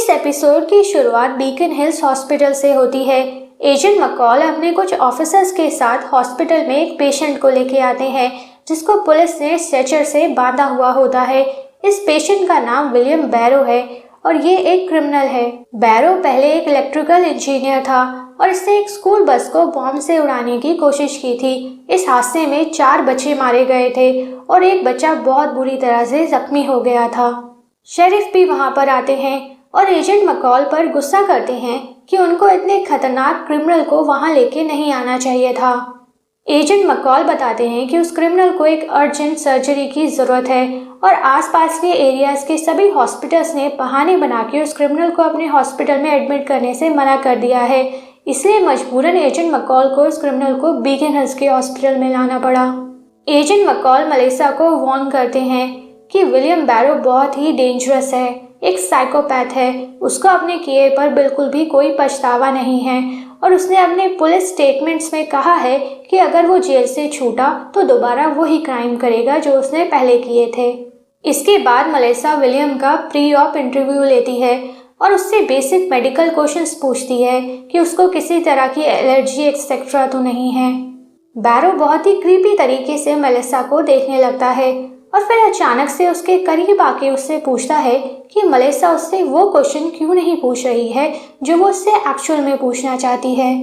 इस एपिसोड की शुरुआत बीकन हिल्स हॉस्पिटल से होती है। एजेंट मकॉल अपने कुछ ऑफिसर्स के साथ हॉस्पिटल में एक पेशेंट को लेके आते हैं जिसको पुलिस ने स्ट्रेचर से बांधा हुआ होता है। इस पेशेंट का नाम विलियम बैरो है और ये एक क्रिमिनल है। बैरो पहले एक इलेक्ट्रिकल इंजीनियर था और इसने एक स्कूल बस को बॉम्ब से उड़ाने की कोशिश की थी। इस हादसे में 4 बच्चे मारे गए थे और एक बच्चा बहुत बुरी तरह से जख्मी हो गया था। शेरिफ भी वहां पर आते हैं और एजेंट मकॉल पर गुस्सा करते हैं कि उनको इतने खतरनाक क्रिमिनल को वहां लेके नहीं आना चाहिए था। एजेंट मकॉल बताते हैं कि उस क्रिमिनल को एक अर्जेंट सर्जरी की ज़रूरत है और आसपास के एरियाज के सभी हॉस्पिटल्स ने बहाने बना के उस क्रिमिनल को अपने हॉस्पिटल में एडमिट करने से मना कर दिया है। इसलिए मजबूरन एजेंट मकॉल को उस क्रिमिनल को बीकन हिल्स के हॉस्पिटल में लाना पड़ा। एजेंट मकॉल मेलिसा को वार्न करते हैं कि विलियम बैरो बहुत ही डेंजरस है, एक साइकोपैथ है, उसको अपने किए पर बिल्कुल भी कोई पछतावा नहीं है और उसने अपने पुलिस स्टेटमेंट्स में कहा है कि अगर वो जेल से छूटा तो दोबारा वही क्राइम करेगा जो उसने पहले किए थे। इसके बाद मेलिसा विलियम का प्री ऑप इंटरव्यू लेती है और उससे बेसिक मेडिकल क्वेश्चंस पूछती है कि उसको किसी तरह की एलर्जी एक्सेट्रा तो नहीं है। बैरो बहुत ही क्रीपी तरीके से मेलिसा को देखने लगता है और फिर अचानक से उसके करीब आके उससे पूछता है कि मेलिसा उससे वो क्वेश्चन क्यों नहीं पूछ रही है जो वो उससे एक्चुअल में पूछना चाहती है।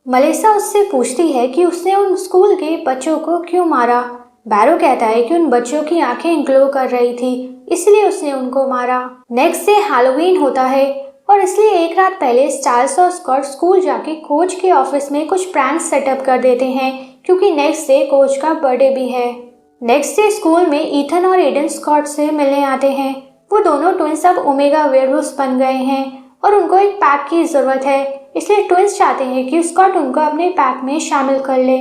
मेलिसा उससे पूछती है कि उसने उन स्कूल के बच्चों को क्यों मारा। बैरो कहता है कि उन बच्चों की आंखें ग्लो कर रही थी इसलिए उसने उनको मारा। नेक्स्ट डे हैलोवीन होता है और इसलिए एक रात पहले स्टाइल्स और स्कॉट स्कूल जाके कोच के ऑफिस में कुछ प्रैंक सेटअप कर देते हैं क्योंकि नेक्स्ट डे कोच का बर्थडे भी है। नेक्स्ट डे स्कूल में ईथन और एडन स्कॉट से मिलने आते हैं। वो दोनों ट्विंस अब ओमेगा वेयरवुल्व्स बन गए हैं और उनको एक पैक की जरूरत है, इसलिए ट्विंस चाहते हैं कि स्कॉट उनको अपने पैक में शामिल कर ले।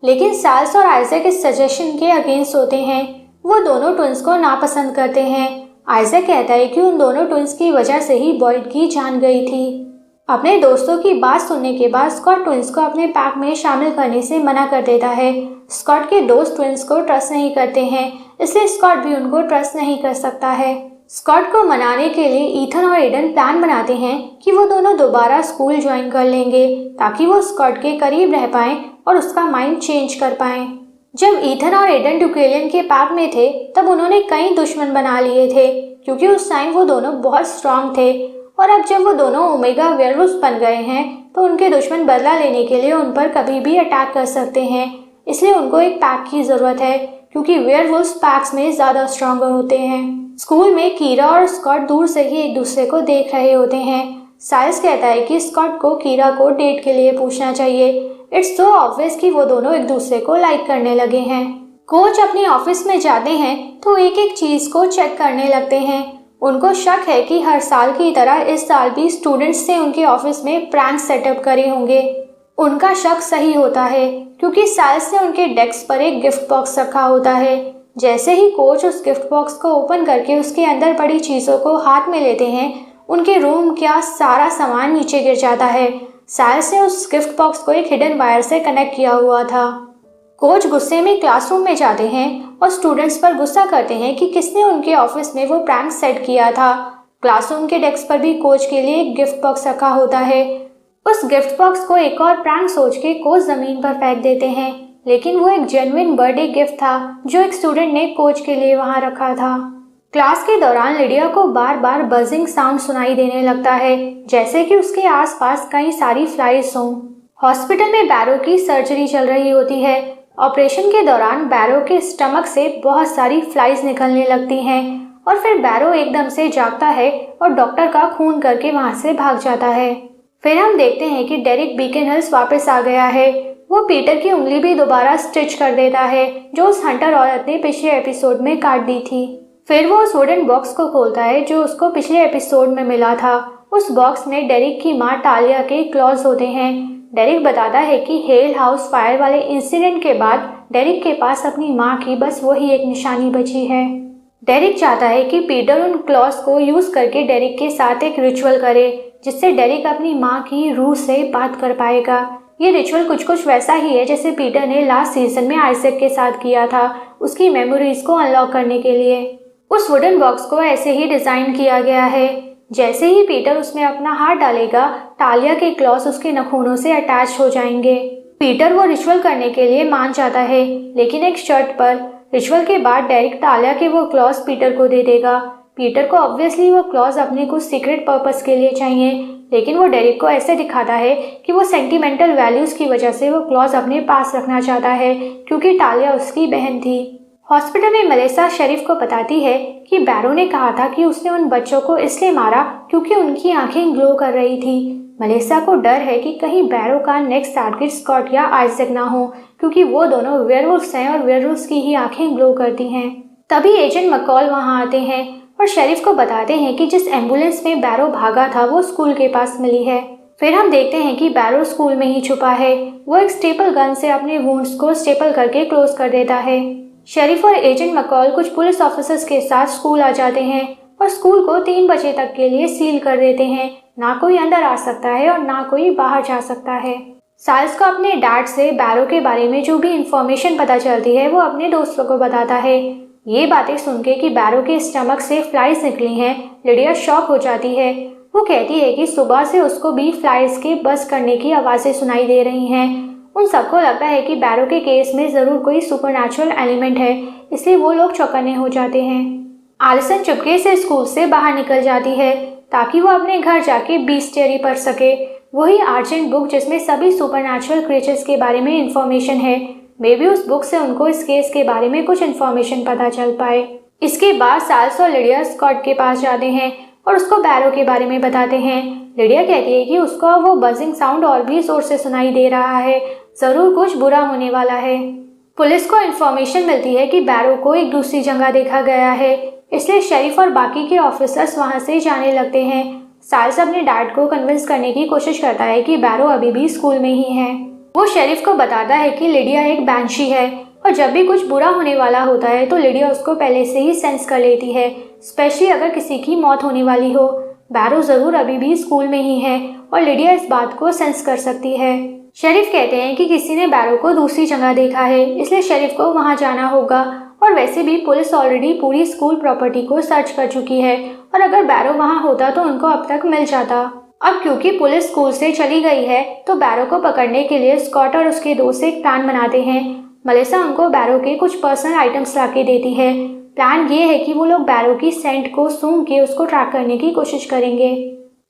लेकिन साल्स और आइजैक इस सजेशन के अगेंस्ट होते हैं। वो दोनों ट्विंस को नापसंद करते हैं। आइजैक कहता है कि उन दोनों ट्विंस की वजह से ही बॉयड की जान गई थी। अपने दोस्तों की बात सुनने के बाद स्कॉट ट्विंस को अपने पैक में शामिल करने से मना कर देता है। स्कॉट के दोस्त ट्विंस को ट्रस्ट नहीं करते हैं इसलिए स्कॉट भी उनको ट्रस्ट नहीं कर सकता है। स्कॉट को मनाने के लिए ईथन और एडन प्लान बनाते हैं कि वो दोनों दोबारा स्कूल ज्वाइन कर लेंगे ताकि वो स्कॉट के करीब रह पाएं और उसका माइंड चेंज कर पाएं। जब ईथन और एडन ड्यूकेलियन के पैक में थे तब उन्होंने कई दुश्मन बना लिए थे क्योंकि उस टाइम वो दोनों बहुत स्ट्रांग थे और अब जब वो दोनों ओमेगा वेयरवुल्व्स बन गए हैं तो उनके दुश्मन बदला लेने के लिए उन पर कभी भी अटैक कर सकते हैं। इसलिए उनको एक पैक की जरूरत है क्योंकि वेयरवुल्व्स पैक्स में ज्यादा स्ट्रॉन्गर होते हैं। स्कूल में कीरा और स्कॉट दूर से ही एक दूसरे को देख रहे होते हैं। साइल्स कहता है कि स्कॉट को कीरा को डेट के लिए पूछना चाहिए। इट्स सो ऑब्वियस कि वो दोनों एक दूसरे को लाइक करने लगे हैं। कोच अपने ऑफिस में जाते हैं तो एक एक चीज को चेक करने लगते हैं। उनको शक है कि हर साल की तरह इस साल भी स्टूडेंट्स ने उनके ऑफिस में प्रैंक सेटअप करे होंगे। उनका शक सही होता है क्योंकि साइल्स ने उनके डेस्क पर एक गिफ्ट बॉक्स रखा होता है। जैसे ही कोच उस गिफ्ट बॉक्स को ओपन करके उसके अंदर पड़ी चीज़ों को हाथ में लेते हैं उनके रूम का सारा सामान नीचे गिर जाता है। साइल्स ने उस गिफ्ट बॉक्स को एक हिडन वायर से कनेक्ट किया हुआ था। कोच गुस्से में क्लासरूम में जाते हैं और स्टूडेंट्स पर गुस्सा करते हैं कि किसने उनके ऑफिस में वो प्रैंक सेट किया था। क्लासरूम के डेस्क पर भी कोच के लिए एक गिफ्ट बॉक्स रखा होता है। उस गिफ्ट बॉक्स को एक और प्रैंक सोच के कोच जमीन पर फेंक देते हैं लेकिन वो एक जेन्युइन बर्थडे गिफ्ट था जो एक स्टूडेंट ने कोच के लिए वहां रखा था। क्लास के दौरान लिडिया को बार बार बजिंग साउंड सुनाई देने लगता है जैसे कि उसके आसपास कई सारी फ्लाइज हों। हॉस्पिटल में बैरो की सर्जरी चल रही होती है। ऑपरेशन के दौरान बैरो के स्टमक से बहुत सारी फ्लाइज निकलने लगती हैं और फिर बैरो एकदम से जागता है और डॉक्टर का खून करके वहां से भाग जाता है। फिर हम देखते हैं कि डेरिक बीकन हिल्स वापस आ गया है। वो पीटर की उंगली भी दोबारा स्टिच कर देता है जो उस हंटर औरत ने पिछले एपिसोड में काट दी थी। फिर वो उस वुडन बॉक्स को खोलता है जो उसको पिछले एपिसोड में मिला था। उस बॉक्स में डेरिक की माँ टालिया के क्लॉज होते हैं। डेरिक बताता है कि हेल हाउस फायर वाले इंसिडेंट के बाद डेरिक के पास अपनी माँ की बस वही एक निशानी बची है। डेरिक चाहता है कि पीटर उन क्लॉज को यूज करके डेरिक के साथ एक रिचुअल करे जिससे डेरिक अपनी माँ की रूह से बात कर पाएगा। ये रिचुअल कुछ वैसा ही है जैसे पीटर ने लास्ट सीजन में आइजैक के साथ किया था उसकी मेमोरीज को अनलॉक करने के लिए। उस वुडन बॉक्स को ऐसे ही डिजाइन किया गया है। जैसे ही पीटर उसमें अपना हाथ डालेगा, तालिया के क्लॉज उसके नाखूनों से अटैच हो जाएंगे। पीटर वो रिचुअल करने के लिए मान जाता है, लेकिन एक शर्त पर। रिचुअल के बाद डेरिक तालिया के वो क्लॉज पीटर को दे देगा। पीटर को ऑब्वियसली वो क्लॉज अपने कुछ सीक्रेट पर्पस के लिए चाहिए, लेकिन वो डेरिक को ऐसे दिखाता है कि वो सेंटिमेंटल वैल्यूज की वजह से वो क्लॉज अपने पास रखना चाहता है, क्योंकि तालिया उसकी बहन थी। हॉस्पिटल में मेलिसा शेरिफ को बताती है कि बैरो ने कहा था कि उसने उन बच्चों को इसलिए मारा क्योंकि उनकी आंखें ग्लो कर रही थी। मेलिसा को डर है कि कहीं बैरो का नेक्स्ट टारगेट स्कॉट या आइजैक ना हो, क्योंकि वो दोनों वेयरवुल्फ्स हैं और वेयरवुल्फ्स की ही आंखें ग्लो करती हैं। तभी एजेंट मकॉल वहां आते हैं और शेरिफ को बताते हैं कि जिस एम्बुलेंस में बैरो भागा था वो स्कूल के पास मिली है। फिर हम देखते हैं कि बैरो स्कूल में ही छुपा है। वो एक स्टेपल गन से अपने वुंड्स को स्टेपल करके क्लोज कर देता है। शेरिफ और एजेंट मकॉल कुछ पुलिस ऑफिसर्स के साथ स्कूल आ जाते हैं और स्कूल को 3 बजे तक के लिए सील कर देते हैं। ना कोई अंदर आ सकता है और ना कोई बाहर जा सकता है। साइल्स को अपने डैड से बैरो के बारे में जो भी इंफॉर्मेशन पता चलती है वो अपने दोस्तों को बताता है। ये बातें सुन के कि बैरो के स्टमक से फ्लाइज निकली हैं, लिडिया शॉक हो जाती है। वो कहती है कि सुबह से उसको भी फ्लाइज के बस करने की आवाज़ें सुनाई दे रही हैं। उन सबको लगता है कि बैरो के केस में ज़रूर कोई सुपरनैचुरल एलिमेंट है, इसलिए वो लोग चौकन्ने हो जाते हैं। एलिसन चुपके से स्कूल से बाहर निकल जाती है ताकि वो अपने घर जाके बीस्टियरी पढ़ सके, वही आर्जेंट बुक जिसमें सभी सुपरनैचुरल क्रिएचर्स के बारे में इंफॉर्मेशन है। मे बी उस बुक से उनको इस केस के बारे में कुछ इन्फॉर्मेशन पता चल पाए। इसके बाद साइल्स और लिडिया स्कॉट के पास जाते हैं और उसको बैरो के बारे में बताते हैं। लिडिया कहती है कि उसको वो बजिंग साउंड और भी जोर से सुनाई दे रहा है, जरूर कुछ बुरा होने वाला है। पुलिस को इन्फॉर्मेशन मिलती है कि बैरो को एक दूसरी जगह देखा गया है, इसलिए शेरिफ और बाकी के ऑफिसर्स वहां से जाने लगते हैं। साइल्स अपने डैड को कन्विंस करने की कोशिश करता है कि बैरो अभी भी स्कूल में ही है। वो शेरिफ को बताता है कि लिडिया एक बैंशी है और जब भी कुछ बुरा होने वाला होता है तो लिडिया उसको पहले से ही सेंस कर लेती है, स्पेशली अगर किसी की मौत होने वाली हो। बैरो जरूर अभी भी स्कूल में ही है और लिडिया इस बात को सेंस कर सकती है। शेरिफ कहते हैं कि किसी ने बैरो को दूसरी जगह देखा है, इसलिए शेरिफ को वहां जाना होगा। और वैसे भी पुलिस ऑलरेडी पूरी स्कूल प्रॉपर्टी को सर्च कर चुकी है और अगर बैरो वहां होता तो उनको अब तक मिल जाता। अब क्योंकि पुलिस स्कूल से चली गई है तो बैरो को पकड़ने के लिए स्कॉट और उसके दोस्त एक प्लान बनाते हैं। मेलिसा उनको बैरो के कुछ पर्सनल आइटम्स लाके देती है। प्लान ये है कि वो लोग बैरो की सेंट को सूंघ के उसको ट्रैक करने की कोशिश करेंगे।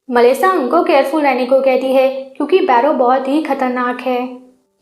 मेलिसा उनको केयरफुल रहने को कहती है क्योंकि बैरो बहुत ही खतरनाक है।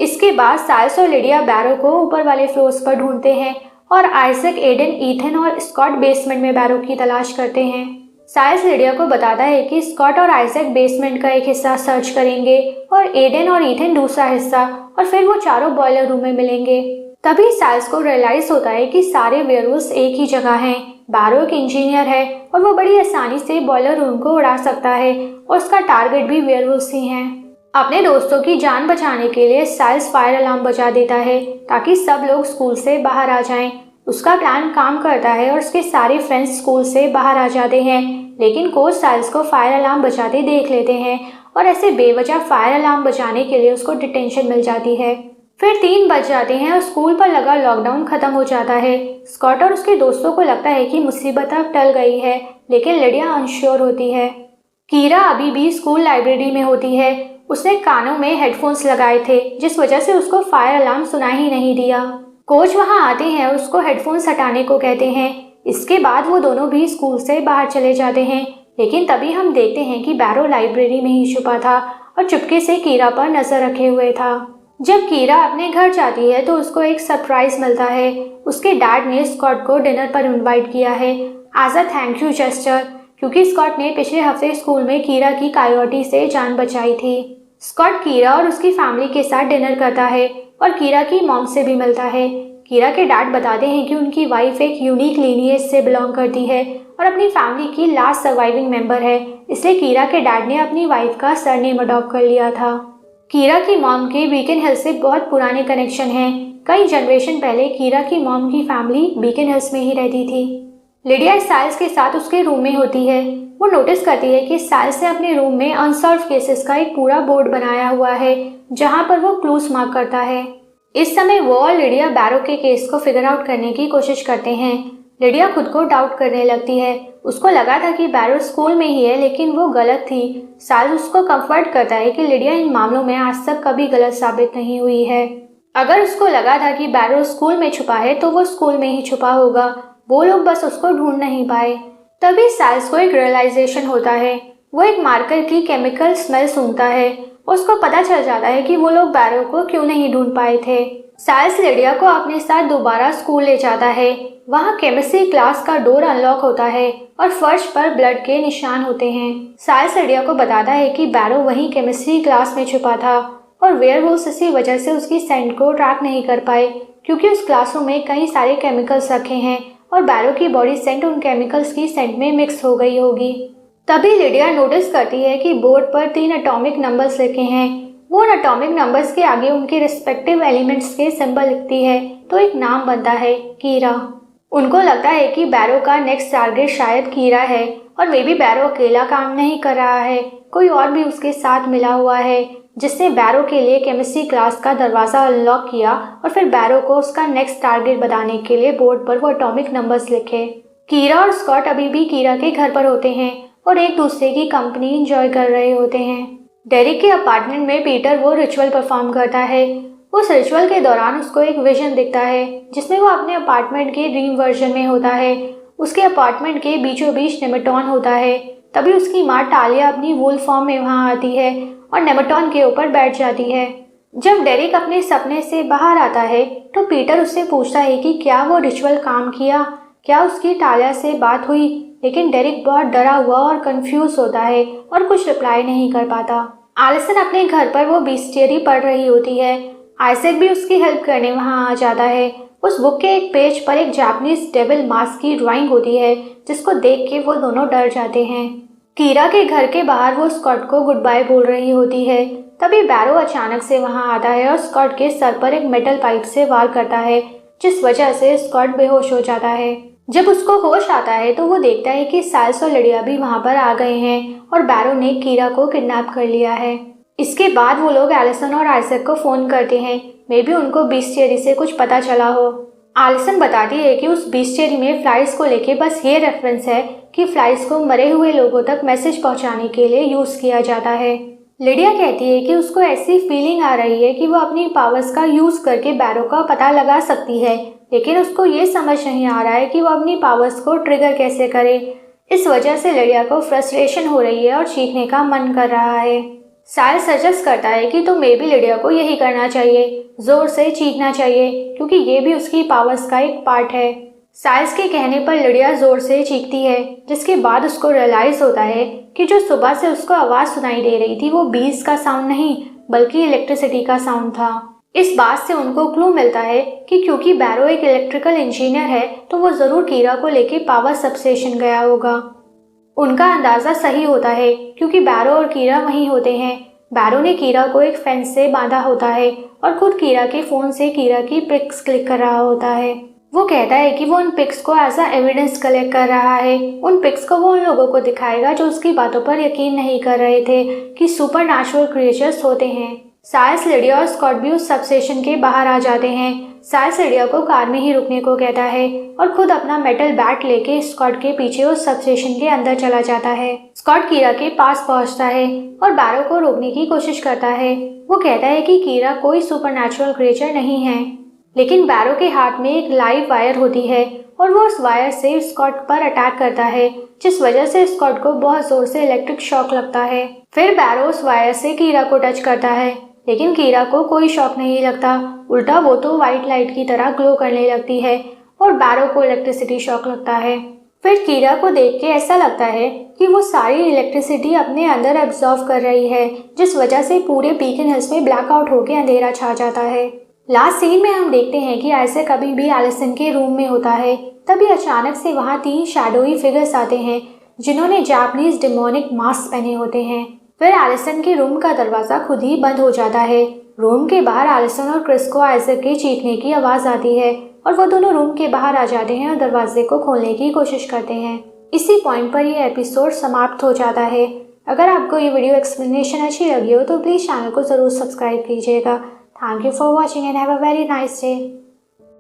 इसके बाद साइल्स और लिडिया बैरो को ऊपर वाले फ्लोर्स पर ढूंढते हैं और आइजैक, एडन, ईथन और स्कॉट बेसमेंट में बैरो की तलाश करते हैं। साइल्स लिडिया को बताता है कि स्कॉट और आइजैक बेसमेंट का एक हिस्सा सर्च करेंगे और एडन और ईथन दूसरा हिस्सा, और फिर वो चारों बॉयलर रूम में मिलेंगे। तभी साइल्स को रियलाइज होता है कि सारे वेयरवुल्व्स एक ही जगह हैं। बैरो एक इंजीनियर है और वो बड़ी आसानी से बॉयलर रूम को उड़ा सकता है और उसका टारगेट भी वेयरवुल्व्स ही हैं। अपने दोस्तों की जान बचाने के लिए साइल्स फायर अलार्म बजा देता है ताकि सब लोग स्कूल से बाहर आ जाएं। उसका प्लान काम करता है और उसके सारे फ्रेंड्स स्कूल से बाहर आ जाते हैं, लेकिन कोच साइल्स को फायर अलार्म बजाते देख लेते हैं और ऐसे बेवजह फायर अलार्म बजाने के लिए उसको डिटेंशन मिल जाती है। फिर 3 बज जाते हैं और स्कूल पर लगा लॉकडाउन खत्म हो जाता है। स्कॉट और उसके दोस्तों को लगता है कि मुसीबत अब टल गई है, लेकिन लिडिया अनश्योर होती है। कीरा अभी भी स्कूल लाइब्रेरी में होती है। उसने कानों में हेडफोन्स लगाए थे, जिस वजह से उसको फायर अलार्म सुनाई ही नहीं दिया। कोच वहां आते हैं और उसको हेडफोन्स हटाने को कहते हैं। इसके बाद वो दोनों भी स्कूल से बाहर चले जाते हैं, लेकिन तभी हम देखते हैं कि बैरो लाइब्रेरी में ही छुपा था और चुपके से कीरा पर नजर रखे हुए था। जब कीरा अपने घर जाती है तो उसको एक सरप्राइज मिलता है। उसके डैड ने स्कॉट को डिनर पर इनवाइट किया है as a thank you gesture, क्योंकि स्कॉट ने पिछले हफ्ते स्कूल में कीरा की कायोटी से जान बचाई थी। स्कॉट कीरा और उसकी फैमिली के साथ डिनर करता है और कीरा की मॉम से भी मिलता है। कीरा के डैड बताते हैं कि उनकी वाइफ एक यूनिक लीनिएज से बिलोंग करती है और अपनी फैमिली की लास्ट सर्वाइविंग मेंबर है, इसलिए कीरा के डैड ने अपनी वाइफ का सरनेम अडॉप्ट कर लिया था। कीरा की मॉम के बीकन हिल्स से बहुत पुराने कनेक्शन हैं। कई जनरेशन पहले कीरा की मॉम की फैमिली बीकन हिल्स में ही रहती थी। लिडिया साइल्स के साथ उसके रूम में होती है। वो नोटिस करती है कि साइल्स ने अपने रूम में अनसॉल्व केसेस का एक पूरा बोर्ड बनाया हुआ है जहां पर वो क्लूज मार्क करता है। इस समय वो और लिडिया बैरो के केस को फिगर आउट करने की कोशिश करते हैं। लिडिया खुद को डाउट करने लगती है उसको लगा था कि बैरो स्कूल में ही है, लेकिन वो गलत थी। साइल्स उसको कंफर्ट करता है कि लिडिया इन मामलों में आज तक कभी गलत साबित नहीं हुई है। अगर उसको लगा था कि बैरो स्कूल में छुपा है तो वो स्कूल में ही छुपा होगा, वो लोग बस उसको ढूंढ नहीं पाए। तभी साइल्स को एक रियलाइजेशन होता है। वो एक मार्कर की केमिकल स्मेल सूंघता है। उसको पता चल जाता है कि वो लोग बैरो को क्यों नहीं ढूंढ पाए थे। साइल्स लिडिया को अपने साथ दोबारा स्कूल ले जाता है। वहाँ केमिस्ट्री क्लास का डोर अनलॉक होता है और फर्श पर ब्लड के निशान होते हैं। साइल्स लिडिया को बताता है कि बैरो वहीं केमिस्ट्री क्लास में छुपा था और वेयरवुल्व्स इसी वजह से उसकी सेंट को ट्रैक नहीं कर पाए, क्योंकि उस क्लासरूम में कई सारे केमिकल्स रखे हैं और बैरो की बॉडी सेंट उन केमिकल्स की सेंट में मिक्स हो गई होगी। तभी लिडिया नोटिस करती है कि बोर्ड पर 3 एटॉमिक नंबर्स लिखे हैं। वो उन एटॉमिक नंबर्स के आगे उनके रिस्पेक्टिव एलिमेंट्स के सिंबल लिखती है तो एक नाम बनता है, कीरा। उनको लगता है कि बैरो का नेक्स्ट टारगेट शायद कीरा है और मे बी बैरो अकेला काम नहीं कर रहा है, कोई और भी उसके साथ मिला हुआ है, जिसने बैरो के लिए केमिस्ट्री क्लास का दरवाज़ा अनलॉक किया और फिर बैरो को उसका नेक्स्ट टारगेट बताने के लिए बोर्ड पर वो एटॉमिक नंबर्स लिखे। कीरा और स्कॉट अभी भी कीरा के घर पर होते हैं और एक दूसरे की कंपनी एंजॉय कर रहे होते हैं। डेरिक के अपार्टमेंट में पीटर वो रिचुअल परफॉर्म करता है। उस रिचुअल के दौरान उसको एक विजन दिखता है जिसमें वो अपने अपार्टमेंट के ड्रीम वर्जन में होता है। उसके अपार्टमेंट के बीचों बीच नेमेटॉन होता है। तभी उसकी माँ टालिया अपनी वूल फॉर्म में वहाँ आती है और नेमेटॉन के ऊपर बैठ जाती है। जब डेरिक अपने सपने से बाहर आता है तो पीटर उससे पूछता है कि क्या वो रिचुअल काम किया, क्या उसकी टालिया से बात हुई, लेकिन डेरिक बहुत डरा हुआ और कंफ्यूज होता है और कुछ रिप्लाई नहीं कर पाता। एलिसन अपने घर पर वो बीस्टियरी पढ़ रही होती है। आइजैक भी उसकी हेल्प करने वहाँ आ जाता है। उस बुक के एक पेज पर एक जापानीज डेविल मास्क की ड्राइंग होती है जिसको देख के वो दोनों डर जाते हैं। कीरा के घर के बाहर वो स्कॉट को गुड बाय बोल रही होती है। तभी बैरो अचानक से वहाँ आता है और स्कॉट के सर पर एक मेटल पाइप से वार करता है, जिस वजह से स्कॉट बेहोश हो जाता है। जब उसको होश आता है तो वो देखता है कि साइल्स और लिडिया भी वहाँ पर आ गए हैं और बैरो ने कीरा को किडनैप कर लिया है। इसके बाद वो लोग एलिसन और आइजैक को फोन करते हैं। मे बी उनको बीस्टियरी से कुछ पता चला हो। एलिसन बताती है कि उस बीस्टियरी में फ्लाइज को लेके बस ये रेफरेंस है कि फ्लाइज को मरे हुए लोगों तक मैसेज पहुंचाने के लिए यूज किया जाता है। लिडिया कहती है कि उसको ऐसी फीलिंग आ रही है कि वो अपनी पावर्स का यूज करके बैरो का पता लगा सकती है, लेकिन उसको ये समझ नहीं आ रहा है कि वो अपनी पावर्स को ट्रिगर कैसे करे। इस वजह से लिडिया को फ्रस्ट्रेशन हो रही है और चीखने का मन कर रहा है। साइल्स सजेस्ट करता है कि तो मे बी लिडिया को यही करना चाहिए, जोर से चीखना चाहिए, क्योंकि ये भी उसकी पावर्स का एक पार्ट है। साइल्स के कहने पर लिडिया जोर से चीखती है, जिसके बाद उसको रियलाइज होता है कि जो सुबह से उसको आवाज़ सुनाई दे रही थी वो बीज का साउंड नहीं बल्कि इलेक्ट्रिसिटी का साउंड था। इस बात से उनको क्लू मिलता है कि क्योंकि बैरो एक इलेक्ट्रिकल इंजीनियर है तो वो ज़रूर कीरा को लेके पावर सबस्टेशन गया होगा। उनका अंदाज़ा सही होता है क्योंकि बैरो और कीरा वहीं होते हैं। बैरो ने कीरा को एक फेंस से बांधा होता है और खुद कीरा के फ़ोन से कीरा की पिक्स क्लिक कर रहा होता है। वो कहता है कि वो उन पिक्स को एज अ एविडेंस कलेक्ट कर रहा है। उन पिक्स को वो उन लोगों को दिखाएगा जो उसकी बातों पर यकीन नहीं कर रहे थे कि सुपर नेचुरल क्रिएचर्स होते हैं। साइल्स, लिडिया और स्कॉट भी उस सबस्टेशन के बाहर आ जाते हैं। साइल्स लिडिया को कार में ही रुकने को कहता है और खुद अपना मेटल बैट लेके स्कॉट के पीछे उस सबस्टेशन के अंदर चला जाता है। स्कॉट कीरा के पास पहुंचता है और बैरो को रोकने की कोशिश करता है। वो कहता है कि कीरा कोई सुपरनैचुरल क्रिएचर नहीं है, लेकिन बैरो के हाथ में एक लाइव वायर होती है और वो उस वायर से स्कॉट पर अटैक करता है, जिस वजह से स्कॉट को बहुत जोर से इलेक्ट्रिक शॉक लगता है। फिर बैरो उस वायर से कीरा को टच करता है, लेकिन कीरा को कोई शॉक नहीं लगता। उल्टा वो तो व्हाइट लाइट की तरह ग्लो करने लगती है और बैरो को इलेक्ट्रिसिटी शॉक लगता है। फिर कीरा को देख के ऐसा लगता है कि वो सारी इलेक्ट्रिसिटी अपने अंदर एब्जॉर्व कर रही है, जिस वजह से पूरे बीकन हिल्स में ब्लैकआउट होकर अंधेरा छा जाता है। लास्ट सीन में हम देखते हैं कि आइजैक कभी भी एलिसन के रूम में होता है। तभी अचानक से वहाँ 3 शैडोई फिगर्स आते हैं जिन्होंने जापानीज डिमोनिक मास्क पहने होते हैं। फिर एलिसन के रूम का दरवाज़ा खुद ही बंद हो जाता है। रूम के बाहर एलिसन और क्रिस को आइजैक के चीखने की आवाज़ आती है और वो दोनों रूम के बाहर आ जाते हैं और दरवाजे को खोलने की कोशिश करते हैं। इसी पॉइंट पर ये एपिसोड समाप्त हो जाता है। अगर आपको ये वीडियो एक्सप्लेनेशन अच्छी लगी हो तो प्लीज़ चैनल को ज़रूर सब्सक्राइब कीजिएगा। Thank you for watching and have a very nice day.